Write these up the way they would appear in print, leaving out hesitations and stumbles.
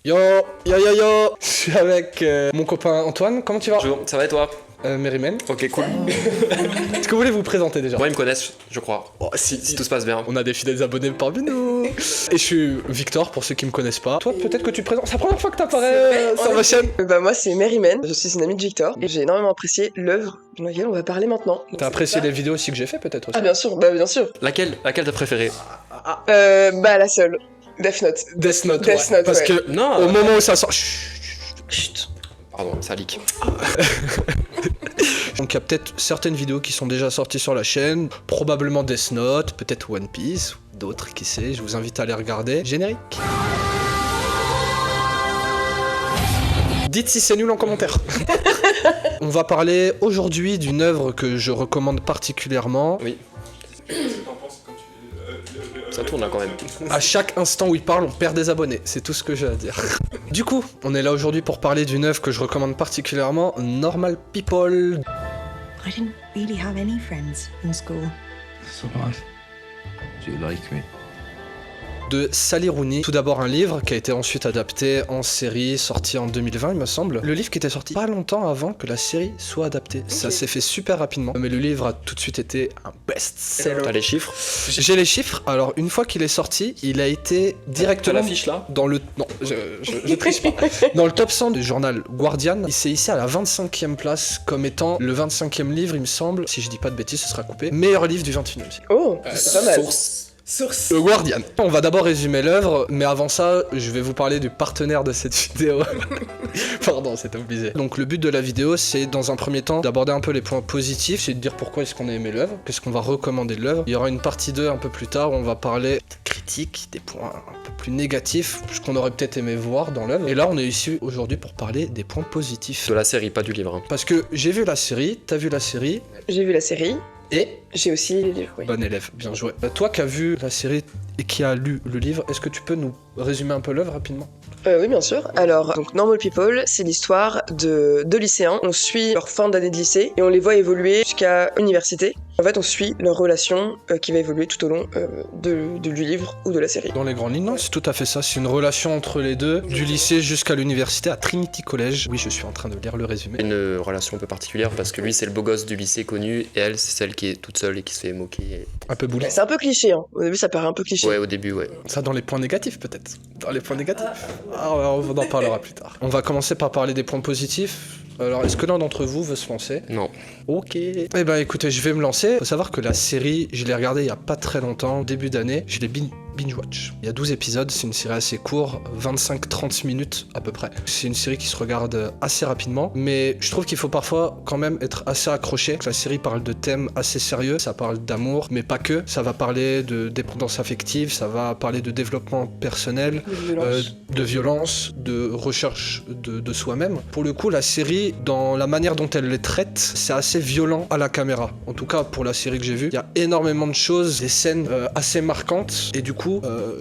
Yo, yo, yo, yo. Je suis avec mon copain Antoine. Comment tu vas? Bonjour, ça va et toi? Merimem. Ok, cool. Est-ce que vous voulez vous présenter déjà? Moi, ils me connaissent, je crois. Oh, Si tout se passe bien. On a des fidèles abonnés parmi nous. Et je suis Victor, pour ceux qui me connaissent pas. Toi, peut-être que tu te présentes. C'est la première fois que t'apparais sur ma chaîne. Moi c'est Merimem, je suis une amie de Victor et j'ai énormément apprécié l'œuvre de laquelle on va parler maintenant. T'as apprécié les vidéos aussi que j'ai fait, peut-être aussi? Ah bien sûr, bah bien sûr. Laquelle t'as préférée? La seule. Death Note. Death Note, Death ouais. Note, Parce ouais. que Non. au moment où ça sort. Chut. Pardon, ça leak. Donc il y a peut-être certaines vidéos qui sont déjà sorties sur la chaîne, probablement Death Note, peut-être One Piece, ou d'autres, qui sait, je vous invite à les regarder. Générique. Dites si c'est nul en commentaire. On va parler aujourd'hui d'une œuvre que je recommande particulièrement. Oui. Ça tourne là quand même. À chaque instant où il parle, on perd des abonnés, c'est tout ce que j'ai à dire. Du coup, on est là aujourd'hui pour parler d'une œuvre que je recommande particulièrement, Normal People. I didn't really have any friends in school. So what? Do you like me? De Sally Rooney. Tout d'abord un livre qui a été ensuite adapté en série, sorti en 2020 il me semble. Le livre qui était sorti pas longtemps avant que la série soit adaptée. Ça s'est fait super rapidement. Mais le livre a tout de suite été un best-seller. T'as les chiffres? J'ai les chiffres. Alors une fois qu'il est sorti, il a été T'as directement l'affiche là? dans le... Non, je triche pas. Dans le top 100 du journal Guardian, il s'est hissé à la 25e place comme étant le 25e livre, il me semble. Si je dis pas de bêtises, ce sera coupé. Meilleur livre du 21e siècle. Oh, c'est pas mal. Source. Le Guardian. On va d'abord résumer l'œuvre, mais avant ça, je vais vous parler du partenaire de cette vidéo. Pardon, c'était obligé. Donc le but de la vidéo, c'est dans un premier temps d'aborder un peu les points positifs, c'est de dire pourquoi est-ce qu'on a aimé l'œuvre, qu'est-ce qu'on va recommander de l'œuvre. Il y aura une partie 2 un peu plus tard où on va parler des critiques, des points un peu plus négatifs, ce qu'on aurait peut-être aimé voir dans l'œuvre. Et là, on est ici aujourd'hui pour parler des points positifs. De la série, pas du livre. Hein. Parce que j'ai vu la série, t'as vu la série, J'ai vu la série, et... j'ai aussi lu les livres, oui. Bon élève, bien joué. Toi qui as vu la série et qui a lu le livre, est-ce que tu peux nous résumer un peu l'œuvre rapidement? Oui, bien sûr. Alors, donc Normal People, c'est l'histoire de deux lycéens. On suit leur fin d'année de lycée et on les voit évoluer jusqu'à l'université. En fait, on suit leur relation qui va évoluer tout au long du livre ou de la série. Dans les grandes lignes, non, c'est tout à fait ça. C'est une relation entre les deux, du lycée jusqu'à l'université à Trinity College. Oui, je suis en train de lire le résumé. Une relation un peu particulière parce que lui, c'est le beau gosse du lycée connu et elle, c'est celle qui est toute seule et qui se fait moquer. Un peu boulot. C'est un peu cliché, hein. Au début, ça paraît un peu cliché. Ouais, au début, ouais. Ça dans les points négatifs peut-être. Dans les points négatifs. Ah, ouais, on en parlera plus tard. On va commencer par parler des points positifs. Alors, est-ce que l'un d'entre vous veut se lancer? Non. Ok. Eh ben, écoutez, je vais me lancer. Faut savoir que la série, je l'ai regardée il y a pas très longtemps, début d'année. Je l'ai binge-watch. Il y a 12 épisodes, c'est une série assez courte, 25-30 minutes à peu près. C'est une série qui se regarde assez rapidement, mais je trouve qu'il faut parfois quand même être assez accroché. La série parle de thèmes assez sérieux, ça parle d'amour, mais pas que. Ça va parler de dépendance affective, ça va parler de développement personnel, de violence, de recherche de soi-même. Pour le coup, la série, dans la manière dont elle les traite, c'est assez violent à la caméra. En tout cas, pour la série que j'ai vue, il y a énormément de choses, des scènes assez marquantes, et du coup,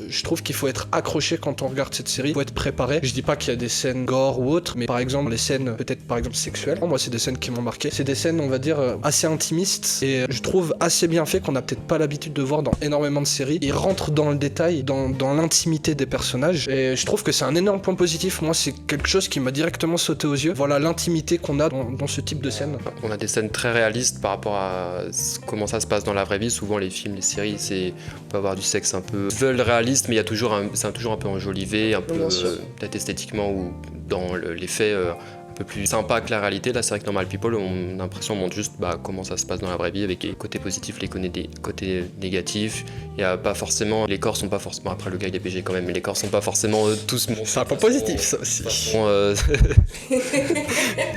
je trouve qu'il faut être accroché quand on regarde cette série, il faut être préparé. Je dis pas qu'il y a des scènes gore ou autres, mais par exemple, les scènes peut-être par exemple sexuelles, moi c'est des scènes qui m'ont marqué. C'est des scènes, on va dire, assez intimistes, et je trouve assez bien fait qu'on n'a peut-être pas l'habitude de voir dans énormément de séries. Ils rentrent dans le détail, dans l'intimité des personnages, et je trouve que c'est un énorme point positif. Moi, c'est quelque chose qui m'a directement sauté aux yeux. Voilà l'intimité qu'on a dans ce type de scène. On a des scènes très réalistes par rapport à comment ça se passe dans la vraie vie. Souvent, les films, les séries, on peut avoir du sexe un peu veulent réaliste, mais il y a toujours c'est toujours un peu enjolivé, un peu peut-être esthétiquement ou dans les faits un peu plus sympa que la réalité. Là, c'est vrai que Normal People, on a l'impression qu'on montre juste comment ça se passe dans la vraie vie avec les côtés positifs, les côtés négatifs. Il y a pas forcément, les corps sont pas forcément, après le gars il est PG quand même, mais les corps sont pas forcément tous C'est un point positif ça aussi.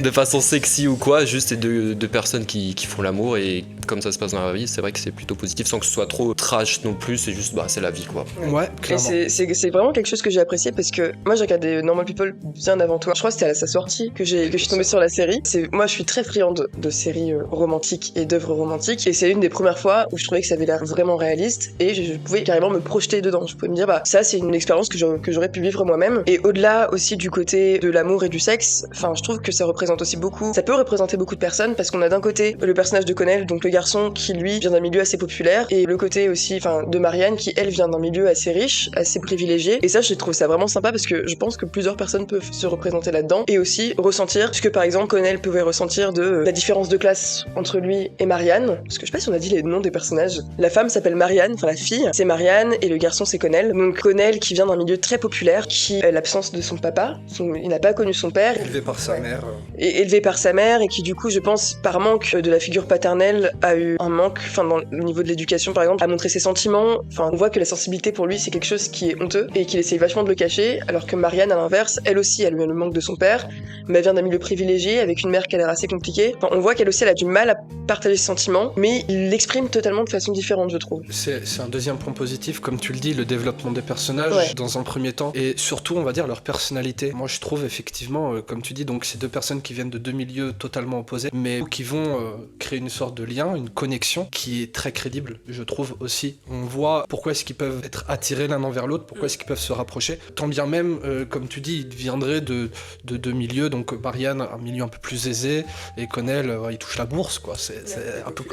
De façon sexy ou quoi, juste c'est deux personnes qui font l'amour, et comme ça se passe dans la vraie vie, c'est vrai que c'est plutôt positif sans que ce soit trop trash non plus, c'est juste c'est la vie quoi. Ouais, Et clairement. c'est vraiment quelque chose que j'ai apprécié parce que moi j'ai regardé Normal People bien avant toi. Je crois que c'était à sa sortie que que je suis tombée sur la série. Moi, je suis très friande de séries romantiques et d'œuvres romantiques, et c'est une des premières fois où je trouvais que ça avait l'air vraiment réaliste, et je pouvais carrément me projeter dedans. Je pouvais me dire, bah ça, c'est une expérience que j'aurais pu vivre moi-même. Et au-delà aussi du côté de l'amour et du sexe, enfin, je trouve que ça représente aussi beaucoup. Ça peut représenter beaucoup de personnes parce qu'on a d'un côté le personnage de Connell, donc le garçon qui lui vient d'un milieu assez populaire, et le côté aussi, enfin, de Marianne qui elle vient d'un milieu assez riche, assez privilégié. Et ça, je trouve ça vraiment sympa parce que je pense que plusieurs personnes peuvent se représenter là-dedans et aussi ressentir ce que par exemple Connell pouvait ressentir de la différence de classe entre lui et Marianne. Parce que je sais pas si on a dit les noms des personnages. La femme s'appelle Marianne, enfin la fille c'est Marianne et le garçon c'est Connell. Donc Connell qui vient d'un milieu très populaire, qui a l'absence de son papa, il n'a pas connu son père. Élevé par sa mère. Et élevé par sa mère, et qui du coup je pense par manque de la figure paternelle a eu un manque, enfin dans le niveau de l'éducation par exemple, à montrer ses sentiments. Enfin on voit que la sensibilité pour lui c'est quelque chose qui est honteux et qu'il essaye vachement de le cacher, alors que Marianne à l'inverse, elle aussi elle a eu le manque de son père, mais elle vient d'un milieu privilégié avec une mère qui a l'air assez compliquée. Enfin, on voit qu'elle aussi elle a du mal à partager ses sentiments, mais il l'exprime totalement de façon différente je trouve. C'est un deuxième point positif, comme tu le dis, le développement des personnages dans un premier temps, et surtout on va dire leur personnalité. Moi je trouve effectivement, comme tu dis, donc ces deux personnes qui viennent de deux milieux totalement opposés, mais qui vont créer une sorte de lien, une connexion qui est très crédible, je trouve aussi. On voit pourquoi est-ce qu'ils peuvent être attirés l'un envers l'autre, pourquoi est-ce qu'ils peuvent se rapprocher, tant bien même, comme tu dis, ils viendraient de deux milieux, donc Marianne, un milieu un peu plus aisé, et Connell, il touche la bourse, quoi, c'est un peu...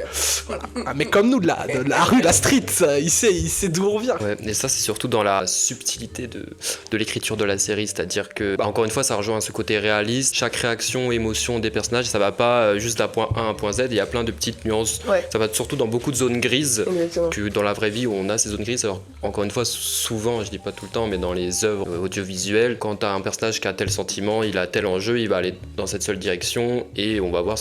Voilà. Ah, mais comme nous, de la rue, la street, il sait d'où on vient. Ouais, et ça c'est surtout dans la subtilité de l'écriture de la série, c'est-à-dire que, encore une fois, ça rejoint ce côté réaliste, chaque réaction, émotion des personnages, ça va pas juste d'un point A à un point Z, il y a plein de petites nuances, ça va surtout dans beaucoup de zones grises, que dans la vraie vie où on a ces zones grises. Alors, encore une fois, souvent, je dis pas tout le temps, mais dans les œuvres audiovisuelles, quand t'as un personnage qui a tel sentiment, il a tel enjeu, il va aller dans cette seule direction, et on va voir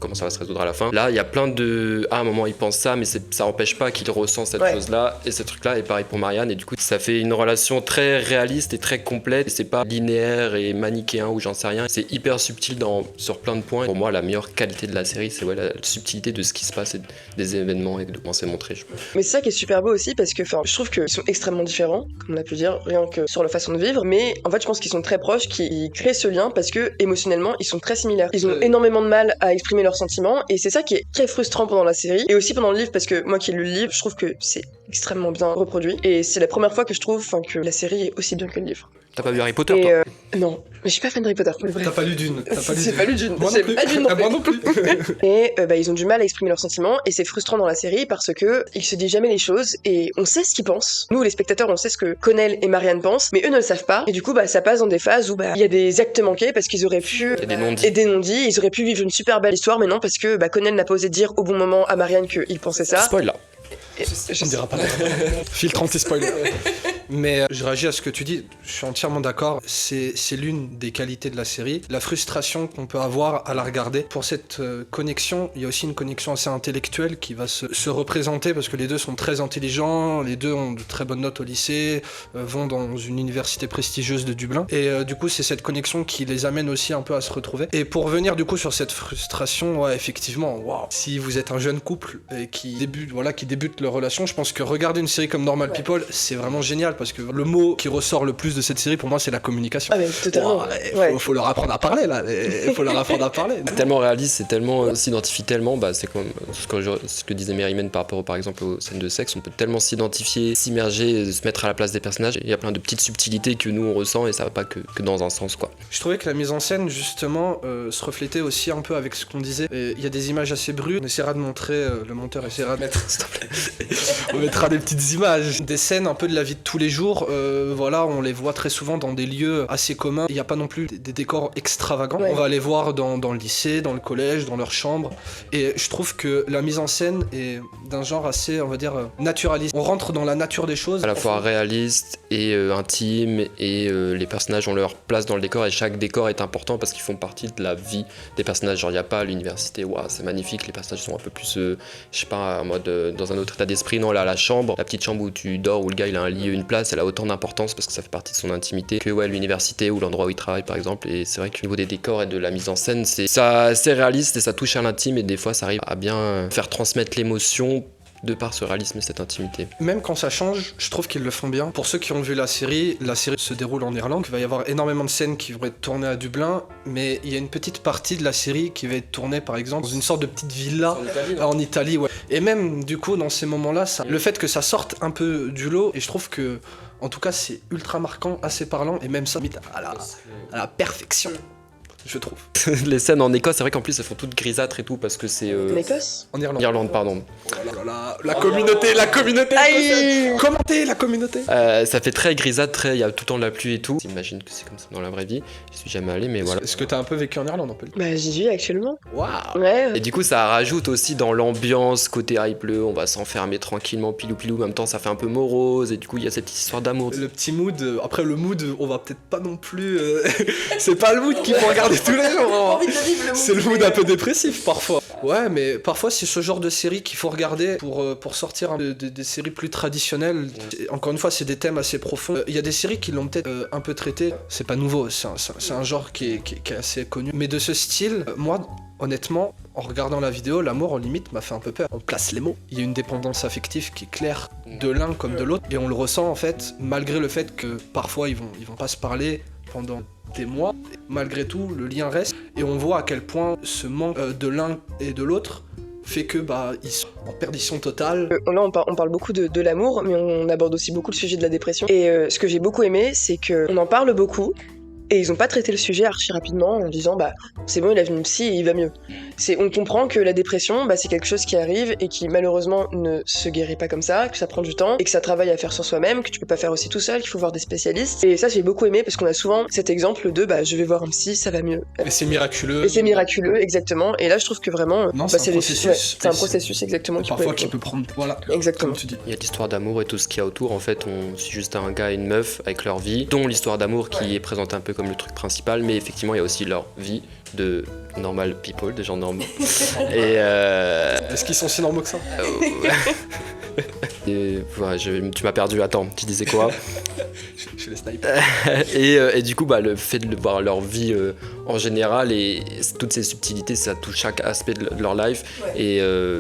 comment ça va se résoudre à la fin. Là, il y a plein de... à un moment, il pense ça, mais ça empêche pas qu'il ressent cette chose-là, et ce truc-là, et pareil pour Marianne, et du coup, ça fait une relation très réaliste et très complète, et c'est pas linéaire et manichéen ou j'en sais rien, c'est hyper subtil sur plein de points. Pour moi, la meilleure qualité de la série, c'est la subtilité de ce qui se passe et des événements et de comment c'est montré. Mais c'est ça qui est super beau aussi, parce que je trouve qu'ils sont extrêmement différents, comme on a pu dire, rien que sur leur façon de vivre, mais en fait je pense qu'ils sont très proches, qu'ils créent ce lien parce que émotionnellement ils sont très similaires. Ils ont énormément de mal à exprimer leurs sentiments, et c'est ça qui est très frustrant pendant la série, et aussi pendant le livre, parce que moi qui ai lu le livre, je trouve que c'est extrêmement bien reproduit, et c'est la première fois que je trouve que la série est aussi bien que le livre. T'as pas vu Harry Potter, toi? Non, mais je suis pas fan d'Harry Potter. T'as pas lu Dune. J'ai pas lu Dune. Moi non plus. Et ils ont du mal à exprimer leurs sentiments, et c'est frustrant dans la série parce que ils se disent jamais les choses, et on sait ce qu'ils pensent. Nous, les spectateurs, on sait ce que Connell et Marianne pensent, mais eux ne le savent pas. Et du coup, ça passe dans des phases où il y a des actes manqués parce qu'ils auraient pu... Il y a des non-dits. Et des non-dits. Ils auraient pu vivre une super belle histoire, mais non, parce que Connell n'a pas osé dire au bon moment à Marianne qu'il pensait ça. Spoil là. Je On dira pas. Filtre anti-spoiler. Mais je réagis à ce que tu dis, je suis entièrement d'accord, c'est l'une des qualités de la série, la frustration qu'on peut avoir à la regarder. Pour cette connexion, il y a aussi une connexion assez intellectuelle qui va se représenter, parce que les deux sont très intelligents, les deux ont de très bonnes notes au lycée, vont dans une université prestigieuse de Dublin, et du coup c'est cette connexion qui les amène aussi un peu à se retrouver. Et pour revenir du coup sur cette frustration, effectivement, waouh, si vous êtes un jeune couple qui débute leur relation, je pense que regarder une série comme Normal People, c'est vraiment génial, parce que le mot qui ressort le plus de cette série pour moi c'est la communication. Ah mais totalement. Faut leur apprendre à parler là, faut leur apprendre à parler. C'est tellement réaliste, c'est tellement s'identifie tellement, c'est comme ce que disait Mary Men par rapport par exemple aux scènes de sexe, on peut tellement s'identifier, s'immerger, se mettre à la place des personnages. Il y a plein de petites subtilités que nous on ressent, et ça va pas que dans un sens quoi. Je trouvais que la mise en scène justement se reflétait aussi un peu avec ce qu'on disait. Il y a des images assez brutes, on essaiera de montrer, le monteur essaiera de mettre, s'il te plaît, on mettra des petites images, des scènes un peu de la vie de tous les jours. On les voit très souvent dans des lieux assez communs. Il n'y a pas non plus des décors extravagants. On va les voir dans le lycée, dans le collège, dans leur chambre. Et je trouve que la mise en scène est d'un genre assez, on va dire, naturaliste. On rentre dans la nature des choses. À la fois réaliste et intime, et les personnages ont leur place dans le décor, et chaque décor est important parce qu'ils font partie de la vie des personnages. Genre, il n'y a pas à l'université, c'est magnifique, les personnages sont un peu plus, je sais pas, en mode dans un autre état d'esprit. Non, là, la chambre, la petite chambre où tu dors, où le gars il a un lit et une place, elle a autant d'importance parce que ça fait partie de son intimité que l'université ou l'endroit où il travaille par exemple. Et c'est vrai qu'au niveau des décors et de la mise en scène, c'est réaliste et ça touche à l'intime, et des fois ça arrive à bien faire transmettre l'émotion de par ce réalisme et cette intimité. Même quand ça change, je trouve qu'ils le font bien. Pour ceux qui ont vu la série se déroule en Irlande. Il va y avoir énormément de scènes qui vont être tournées à Dublin, mais il y a une petite partie de la série qui va être tournée par exemple dans une sorte de petite villa en Italie. Ouais. Et même du coup dans ces moments-là, le fait que ça sorte un peu du lot, et je trouve que en tout cas c'est ultra marquant, assez parlant, et même ça à la perfection. Je trouve. Les scènes en Écosse, c'est vrai qu'en plus elles font toutes grisâtres et tout parce que c'est. En Écosse ? En Irlande. Irlande, pardon. Oh là là, la communauté Aïe. Commentez la communauté. Ça fait très grisâtre, il y a tout le temps de la pluie et tout. J'imagine que c'est comme ça dans la vraie vie. Je suis jamais allé, mais voilà. Est-ce que t'as un peu vécu en Irlande, on peut le dire? Bah j'y vis actuellement. Waouh. Ouais. Et du coup, ça rajoute aussi dans l'ambiance, côté il pleut, on va s'enfermer tranquillement, pilou. En même temps, ça fait un peu morose, et du coup, il y a cette histoire d'amour. Le petit mood, après le mood, on va peut-être pas non plus. C'est pas le mood qu'il faut regarder tous les jours. C'est le mood un peu dépressif parfois. Ouais, mais parfois c'est ce genre de série qu'il faut regarder pour sortir des séries plus traditionnelles. Encore une fois, c'est des thèmes assez profonds. Il y a des séries qui l'ont peut-être un peu traité. C'est pas nouveau, c'est un genre qui est assez connu. Mais de ce style, moi, honnêtement, en regardant la vidéo, l'amour, en limite, m'a fait un peu peur. On place les mots. Il y a une dépendance affective qui est claire de l'un comme de l'autre. Et on le ressent, en fait, malgré le fait que parfois, ils vont pas se parler pendant des mois. Malgré tout, le lien reste. Et on voit à quel point ce manque de l'un et de l'autre fait que ils sont en perdition totale. Là, on parle beaucoup de l'amour, mais on aborde aussi beaucoup le sujet de la dépression. Et ce que j'ai beaucoup aimé, c'est qu'on en parle beaucoup. Et ils ont pas traité le sujet archi rapidement en disant c'est bon, il a vu une psy et il va mieux. On comprend que la dépression, c'est quelque chose qui arrive et qui malheureusement ne se guérit pas comme ça, que ça prend du temps et que ça travaille à faire sur soi-même, que tu peux pas faire aussi tout seul, qu'il faut voir des spécialistes. Et ça, j'ai beaucoup aimé parce qu'on a souvent cet exemple de je vais voir un psy, ça va mieux. Et c'est miraculeux. Et c'est miraculeux, exactement. Et là, je trouve que vraiment, non, c'est un processus. C'est un processus exactement qui peut prendre. Voilà. Exactement. Comme tu dis. Il y a l'histoire d'amour et tout ce qu'il y a autour. En fait, on suit juste un gars et une meuf avec leur vie, dont l'histoire d'amour qui est présentée un peu comme le truc principal, mais effectivement il y a aussi leur vie de normal people, des gens normaux. Et est-ce qu'ils sont si normaux que ça? Et, ouais, tu m'as perdu, attends, tu disais quoi? Je les snipe. Et du coup le fait de voir leur vie en général et toutes ces subtilités, ça touche chaque aspect de leur life. Ouais.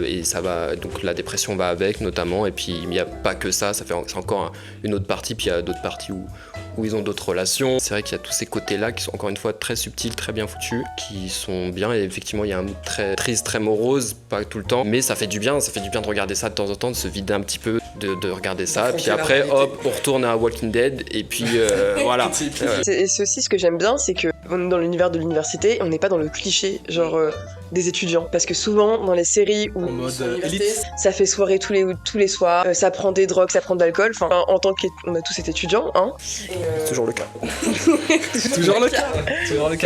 Et ça va, donc la dépression va avec notamment, et puis il n'y a pas que ça, c'est encore une autre partie, puis il y a d'autres parties où ils ont d'autres relations. C'est vrai qu'il y a tous ces côtés-là qui sont encore une fois très subtils, très bien foutus, qui sont bien, et effectivement il y a un mood très triste, très morose, pas tout le temps, mais ça fait du bien de regarder ça de temps en temps, de se vider un petit peu, de regarder ça, puis après hop, on retourne à Walking Dead, et puis voilà. Et c'est aussi ce que j'aime bien, c'est que on est dans l'univers de l'université, on n'est pas dans le cliché, genre des étudiants. Parce que souvent, dans les séries où ça fait soirée tous les soirs, ça prend des drogues, ça prend de l'alcool. Enfin, en tant qu'on a tous été étudiants, hein. C'est toujours le cas. C'est toujours le cas.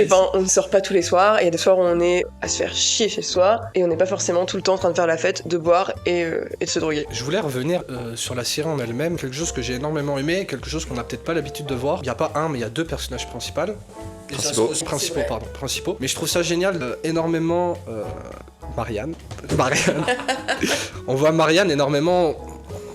Et on ne sort pas tous les soirs. Et il y a des soirs où on est à se faire chier chez soi. Et on n'est pas forcément tout le temps en train de faire la fête, de boire et de se droguer. Je voulais revenir sur la série en elle-même. Quelque chose que j'ai énormément aimé, quelque chose qu'on n'a peut-être pas l'habitude de voir. Il n'y a pas un, mais il y a deux personnages principaux. Principaux. Mais je trouve ça génial, énormément Marianne. On voit Marianne énormément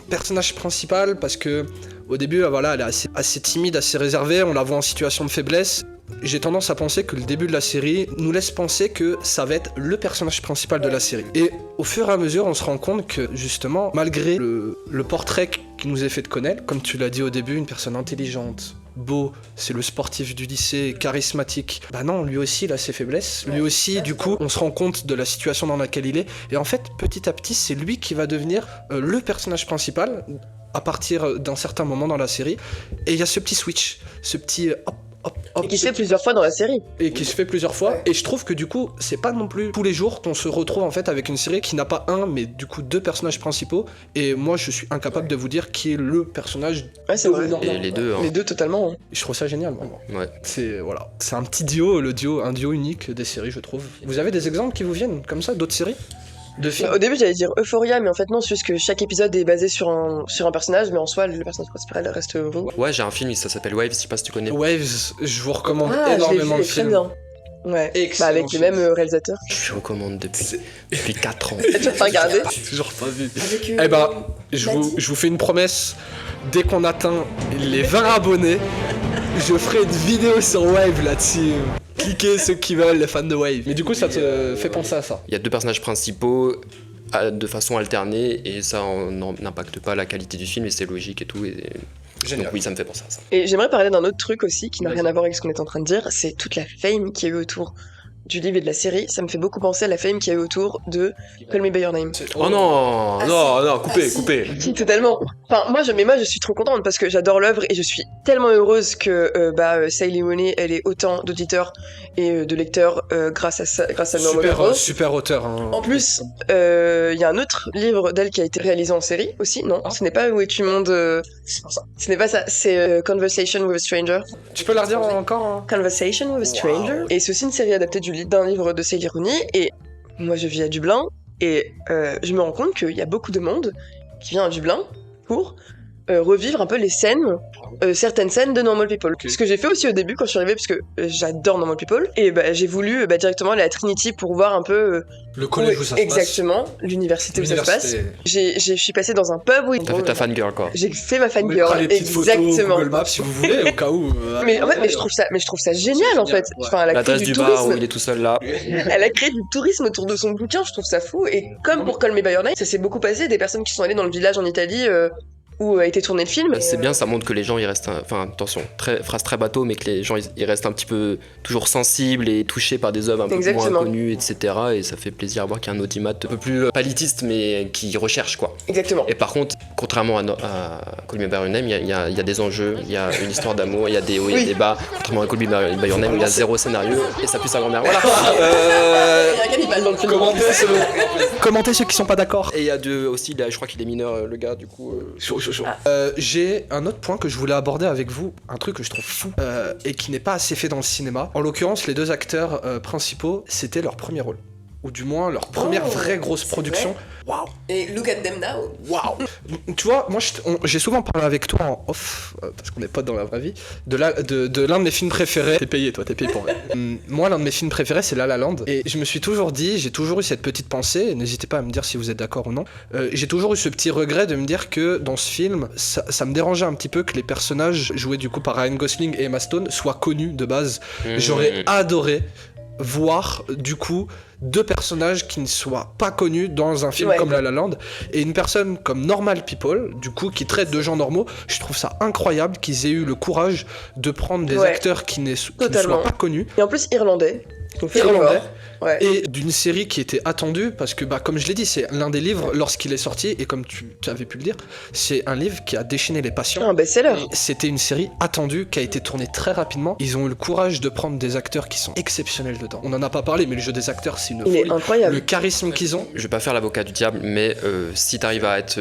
personnage principal parce que au début, elle est assez timide, assez réservée, on la voit en situation de faiblesse. J'ai tendance à penser que le début de la série nous laisse penser que ça va être le personnage principal de la série. Et au fur et à mesure, on se rend compte que justement, malgré le portrait qui nous est fait de connaître, comme tu l'as dit au début, une personne intelligente, beau, c'est le sportif du lycée, charismatique. Non, lui aussi, il a ses faiblesses. Lui aussi, du coup, on se rend compte de la situation dans laquelle il est. Et en fait, petit à petit, c'est lui qui va devenir le personnage principal à partir d'un certain moment dans la série. Et il y a ce petit switch, ce petit hop. Et qui se fait plusieurs fois dans la série. Et qui se fait plusieurs fois. Et je trouve que du coup, c'est pas non plus tous les jours qu'on se retrouve en fait avec une série qui n'a pas un, mais du coup deux personnages principaux. Et moi, je suis incapable de vous dire qui est le personnage. Ouais, c'est vrai. Et les deux. Les deux totalement. Je trouve ça génial, vraiment. Ouais. C'est un petit duo, un duo unique des séries, je trouve. Vous avez des exemples qui vous viennent comme ça, d'autres séries? Au début j'allais dire Euphoria, mais en fait non, c'est juste que chaque épisode est basé sur un personnage, mais en soi le personnage principal reste vous. Ouais, j'ai un film, ça s'appelle Waves, je sais pas si tu connais. Waves, je vous recommande énormément le film. Très bien. Ouais, avec le même réalisateur. Je vous recommande depuis 4 ans. Tu vas pas regarder? J'ai toujours pas vu. Je vous fais une promesse, dès qu'on atteint les 20 abonnés, je ferai une vidéo sur Wave là-dessus. Cliquez ceux qui veulent, les fans de Wave. Mais du coup, ça te fait penser à ça. Il y a deux personnages principaux. de façon alternée et ça n'impacte pas la qualité du film et c'est logique et tout. Génial. Donc oui, ça me fait penser à ça. Et j'aimerais parler d'un autre truc aussi qui n'a rien à voir avec ce qu'on est en train de dire, c'est toute la fame qu'il y a eu autour du livre et de la série. Ça me fait beaucoup penser à la fame qu'il y a eu autour de Call Me By Your Name. Oh non, non, coupez. Si, totalement. Enfin, moi je suis trop contente parce que j'adore l'œuvre et je suis tellement heureuse que Sailey Mooney, elle ait autant d'auditeurs et de lecteurs grâce à Normal People. Super auteur. Hein. En plus, il y a un autre livre d'elle qui a été réalisé en série aussi, non? Ce n'est pas Où es-tu monde ce n'est pas ça, c'est Conversation with a Stranger. Tu peux la redire encore hein. Conversation with a Stranger. Et c'est aussi une série adaptée d'un livre de Sailey Rooney. Et moi, je vis à Dublin et je me rends compte qu'il y a beaucoup de monde qui vient à Dublin pour revivre un peu les scènes, certaines scènes de Normal People. Ce que j'ai fait aussi au début quand je suis arrivée, parce que j'adore Normal People, et j'ai voulu directement aller à Trinity pour voir un peu le collège où ça se passe. Exactement, l'université où ça se passe. Je suis passée dans un pub où T'as fait ta fangirl quoi. j'ai fait ma fangirl, Les petites exactement. photos Google Maps si vous voulez, au cas où. Mais en fait, je trouve ça génial en fait. Enfin, elle a créé L'adresse du du bar où tourisme. il est tout seul là. Elle a créé du tourisme autour de son bouquin, je trouve ça fou. Et comme pour Call Me By Your Name, ça s'est beaucoup passé. Des personnes qui sont allées dans le village en Italie où a été tourné le film. C'est bien, ça montre que les gens ils restent, enfin attention, phrase très bateau, mais que les gens ils restent un petit peu toujours sensibles et touchés par des œuvres un peu Exactement. moins connues, etc. Et ça fait plaisir à voir qu'il y a un audimat un peu plus palitiste, mais qui recherche quoi. Exactement. Et par contre, contrairement à Call Me By Your Name, il y a des enjeux, il y a une histoire d'amour, il y a des hauts, il y a des bas. Contrairement à Call Me By Your Name, il y a zéro scénario et ça pue sa grand-mère. Voilà. Il y a un cannibale dans le film. Commentez ceux qui sont pas d'accord. Et il y a aussi, je crois qu'il est mineur, le gars, du coup. J'ai un autre point que je voulais aborder avec vous, un truc que je trouve fou et qui n'est pas assez fait dans le cinéma. En l'occurrence, les deux acteurs principaux, c'était leur premier rôle. Ou du moins leur première vraie grosse production. Waouh! Et look at them now. Waouh! Tu vois, moi j'ai souvent parlé avec toi en off, parce qu'on n'est pas dans la vraie vie, de l'un de mes films préférés. T'es payé toi, t'es payé pour vrai. Moi, l'un de mes films préférés, c'est La La Land. Et je me suis toujours dit, j'ai toujours eu cette petite pensée, et n'hésitez pas à me dire si vous êtes d'accord ou non, j'ai toujours eu ce petit regret de me dire que dans ce film, ça me dérangeait un petit peu que les personnages joués du coup par Ryan Gosling et Emma Stone soient connus de base. J'aurais adoré voir du coup deux personnages qui ne soient pas connus dans un film comme La La Land et une personne comme Normal People du coup qui traite de gens normaux. Je trouve ça incroyable qu'ils aient eu le courage de prendre des acteurs qui ne soient pas connus et en plus irlandais. Ouais. Et d'une série qui était attendue parce que comme je l'ai dit, c'est l'un des livres lorsqu'il est sorti et comme tu avais pu le dire, c'est un livre qui a déchaîné les passions. Un best-seller. C'était une série attendue qui a été tournée très rapidement. Ils ont eu le courage de prendre des acteurs qui sont exceptionnels dedans. On en a pas parlé, mais le jeu des acteurs, c'est une folie. Il est incroyable. Le charisme qu'ils ont. Je vais pas faire l'avocat du diable, mais si t'arrives à être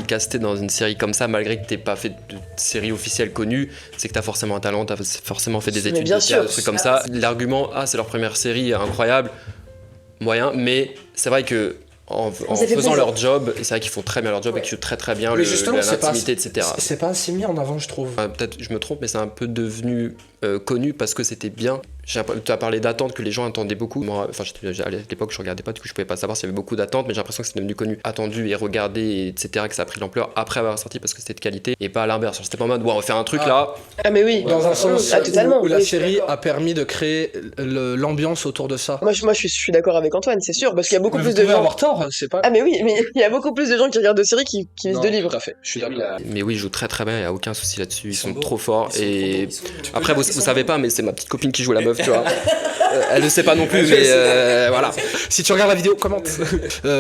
casté dans une série comme ça, malgré que t'aies pas fait de série officielle connue, c'est que t'as forcément un talent, t'as forcément fait des études de théâtre, des trucs comme ça. L'argument, c'est leur première série, incroyable, moyen, mais c'est vrai que en faisant leur job, et c'est vrai qu'ils font très bien leur job et qu'ils jouent très très bien l'intimité, etc. C'est pas assez mis en avant, je trouve. Peut-être je me trompe, mais c'est un peu devenu connu parce que c'était bien. Tu as parlé d'attente, que les gens attendaient beaucoup. Moi, à l'époque, je regardais pas, du coup, je pouvais pas savoir s'il y avait beaucoup d'attentes, mais j'ai l'impression que c'est devenu connu, attendu et regardé, etc., que ça a pris l'ampleur après avoir sorti parce que c'était de qualité et pas à l'inverse. C'était pas en mode, on va faire un truc là. Ah, mais oui. Dans un sens totalement. où la série a permis de créer l'ambiance autour de ça. Moi, je suis d'accord avec Antoine, c'est sûr, parce qu'il y a beaucoup plus de gens. Avoir tort, c'est pas. Ah, mais oui, mais il y a beaucoup plus de gens qui regardent de séries qui lisent de livres. Tout à fait, je suis d'accord. Mais oui, ils jouent très très bien, il n'y a aucun souci là-dessus, ils sont trop forts. Et après, vous savez pas, mais c'est ma petite copine qui joue la meuf, tu vois. Elle ne sait pas non plus, mais voilà. Si tu regardes la vidéo, commente.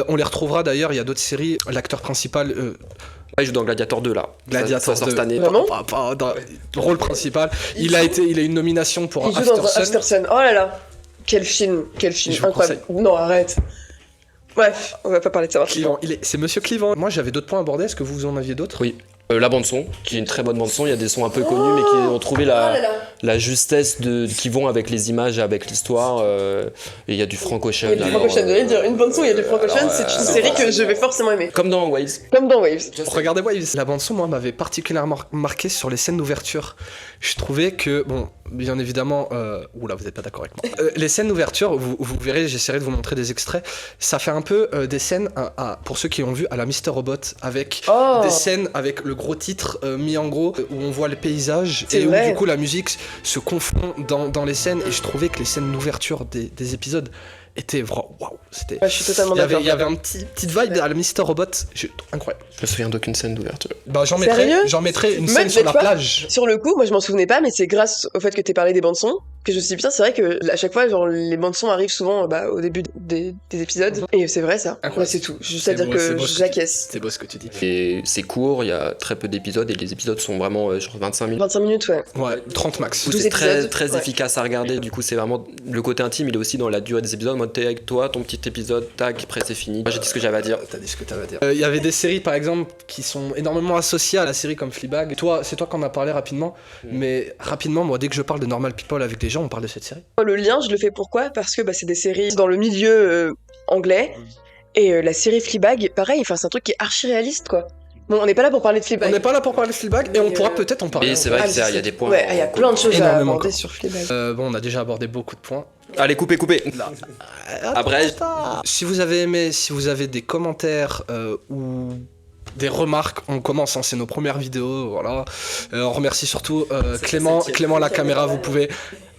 On les retrouvera d'ailleurs, il y a d'autres séries. L'acteur principal. Il joue dans Gladiator 2 là. Gladiator ça sort 2. cette année. Vraiment pas dans le rôle principal. Il a une nomination pour Il joue dans After Sun. After Sun. Oh là là. Quel film incroyable. Non, arrête. Bref, on va pas parler de ça. Clivant. C'est Monsieur Clivant. Moi j'avais d'autres points à aborder, est-ce que vous en aviez d'autres? Oui. La bande son, qui est une très bonne bande son, il y a des sons un peu connus mais qui ont trouvé la justesse qui vont avec les images, avec l'histoire, et il y a du Frank Ocean. Il y a du Frank Ocean, j'allais dire, une bande son, il y a du Frank Ocean, c'est une série que je vais forcément aimer. Comme dans Waves. Regardez Waves. La bande son, moi, m'avait particulièrement marqué sur les scènes d'ouverture. Je trouvais que, bon, bien évidemment, oula, vous êtes pas d'accord avec moi. Les scènes d'ouverture, vous verrez, j'essaierai de vous montrer des extraits. Ça fait un peu des scènes, pour ceux qui ont vu, à la Mr. Robot, avec des scènes avec le gros titre mis en gros, où on voit les paysages et où du coup la musique se confond dans les scènes. Et je trouvais que les scènes d'ouverture des épisodes était vraiment waouh, c'était. Ouais, je suis totalement Il y avait, d'accord. il y avait un petite vibe à la Mr. Robot, incroyable. Je me souviens d'aucune scène d'ouverture. Bah Sérieux j'en mettrais une Mais scène sur tu la vois, plage. Sur le coup, moi je m'en souvenais pas, mais c'est grâce au fait que t'aies parlé des bandes son que je me suis dit putain, c'est vrai que à chaque fois, genre les bandes son arrivent souvent au début des épisodes, et c'est vrai ça. Incroyable. Ouais, c'est tout. Juste C'est à dire beau, que c'est beau ce que j'acquiesce. C'est beau ce que tu dis. Et c'est court, il y a très peu d'épisodes et les épisodes sont vraiment genre 25 minutes. 25 minutes, ouais. Ouais, 30 max. Du coup, 12 c'est très, épisodes, très ouais. efficace à regarder. Du coup, c'est vraiment le côté intime. Il est aussi dans la durée des épisodes. Moi, t'es avec toi, ton petit épisode, tac, après c'est fini. Moi, j'ai dit ce que j'avais à dire. T'as dit ce que t'avais à dire. Il y avait des séries par exemple qui sont énormément associées à la série comme Fleabag. C'est toi qu'on a parlé rapidement, mais rapidement, moi dès que je parle de Normal People avec les gens, on parle de cette série. Le lien, je le fais pourquoi? Parce que c'est des séries dans le milieu anglais, et la série Fleabag, pareil, enfin c'est un truc qui est archi réaliste quoi. Bon, on n'est pas là pour parler de On Fleabag. n'est pas là pour parler de Fleabag et on Mais, pourra peut-être en parler. Et c'est vrai Ah, qu'il y a des points. Ouais, il y a plein de choses à Énormément, aborder quoi. sur Fleabag. Bon, on a déjà abordé beaucoup de points. Allez, coupez. Après, Si vous avez aimé, si vous avez des commentaires ou des remarques, on commence, hein, c'est nos premières vidéos, voilà. On remercie surtout Clément la caméra, vous pouvez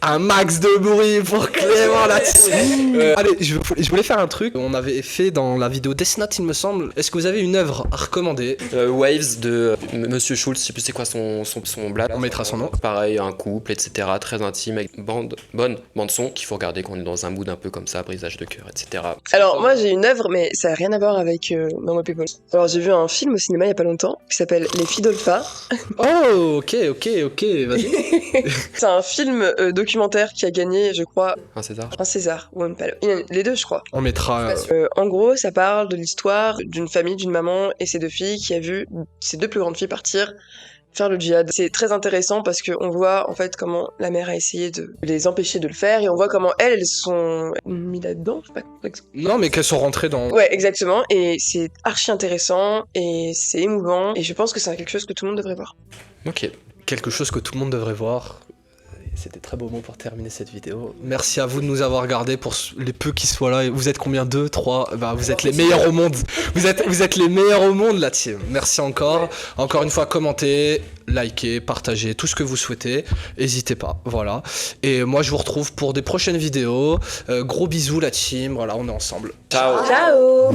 un max de bruit pour Clément là-dessus. Allez, je voulais faire un truc, on avait fait dans la vidéo Death Note il me semble. Est-ce que vous avez une œuvre à recommander? Waves de Monsieur Schultz, je sais plus c'est quoi son blague. On mettra son nom. Pareil, un couple, etc. Très intime, avec bonne bande son qu'il faut regarder quand on est dans un mood un peu comme ça, brisage de cœur, etc. Alors moi j'ai une œuvre, mais ça n'a rien à voir avec Normal People. Alors j'ai vu un film au cinéma il y a pas longtemps qui s'appelle Les Fidolfas. Oh, ok, vas-y. C'est un film documentaire qui a gagné, je crois, Un César. un César ou même pas les deux, je crois. On mettra. En gros, ça parle de l'histoire d'une famille, d'une maman et ses deux filles qui a vu ses deux plus grandes filles partir faire le djihad. C'est très intéressant parce qu'on voit en fait comment la mère a essayé de les empêcher de le faire et on voit comment elles sont mises là-dedans. Je sais pas. Non, mais qu'elles sont rentrées dans. Ouais, exactement. Et c'est archi intéressant et c'est émouvant et je pense que c'est quelque chose que tout le monde devrait voir. Ok. Quelque chose que tout le monde devrait voir. C'était très beau mot pour terminer cette vidéo. Merci à vous de nous avoir regardés, pour les peu qui soient là. Vous êtes combien? 2, 3? Bah, vous êtes les meilleurs au monde. Vous êtes les meilleurs au monde, la team. Merci encore. Encore une fois, commentez, likez, partagez, tout ce que vous souhaitez. N'hésitez pas, voilà. Et moi, je vous retrouve pour des prochaines vidéos. Gros bisous, la team. Voilà, on est ensemble. Ciao. Ciao.